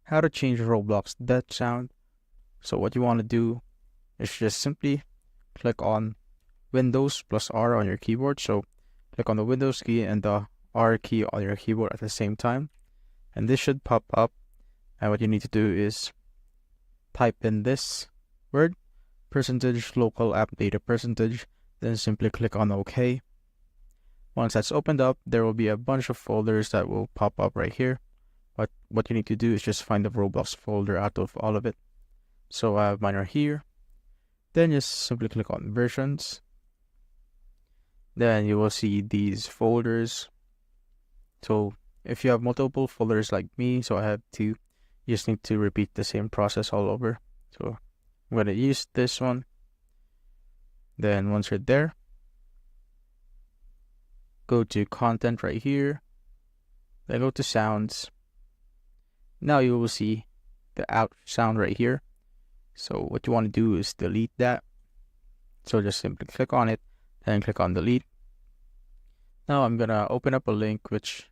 how to change Roblox death sound. So what you want to do is just simply click on Windows plus R on your keyboard. So click on the Windows key and the R key on your keyboard at the same time. And this should pop up. And what you need to do is type in this word, percentage local app data percentage, then simply click on OK. Once that's opened up, there will be a bunch of folders that will pop up right here. But what you need to do is just find the Roblox folder out of all of it. So I have mine right here. Then just simply click on versions. Then you will see these folders. So if you have multiple folders like me, so I have two, you just need to repeat the same process all over. So I'm going to use this one. Then once you're there, go to content right here. Then go to sounds. Now you will see the out sound right here. So what you want to do is delete that. So just simply click on it, then click on delete. Now I'm going to open up a link which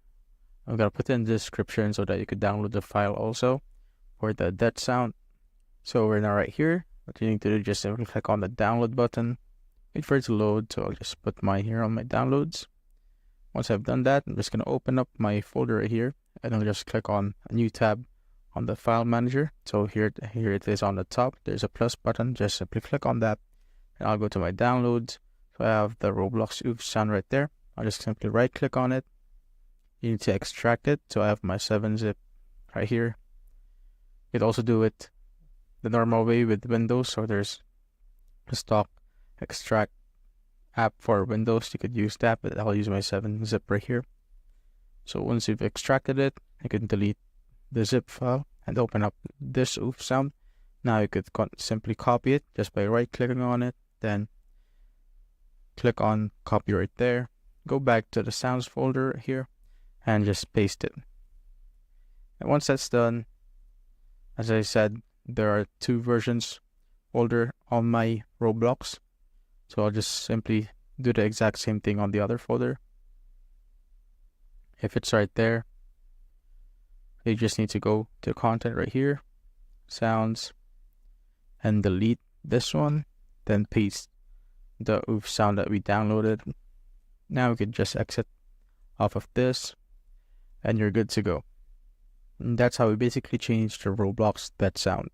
I'm going to put in the description so that you could download the file also for the death sound. So we're now right here. What you need to do is just simply click on the download button. Wait for it to load. So I'll just put mine here on my downloads. Once I've done that, I'm just going to open up my folder right here, and I'll just click on a new tab on the file manager. So here it is on the top. There's a plus button. Just simply click on that, and I'll go to my downloads. So I have the Roblox oof sound right there. I'll just simply right click on it. You need to extract it. So I have my 7-zip right here. You could also do it the normal way with Windows. So there's a stock extract app for Windows. You could use that, but I'll use my 7-zip right here. So once you've extracted it, you can delete the zip file and open up this oof sound. Now you could simply copy it just by right clicking on it, then click on copy right there, go back to the sounds folder here and just paste it. And once that's done, as I said, there are two versions folder on my Roblox. So I'll just simply do the exact same thing on the other folder. If it's right there, you just need to go to content right here, sounds, and delete this one, then paste the oof sound that we downloaded. Now we can just exit off of this, and you're good to go. And that's how we basically changed the Roblox death sound.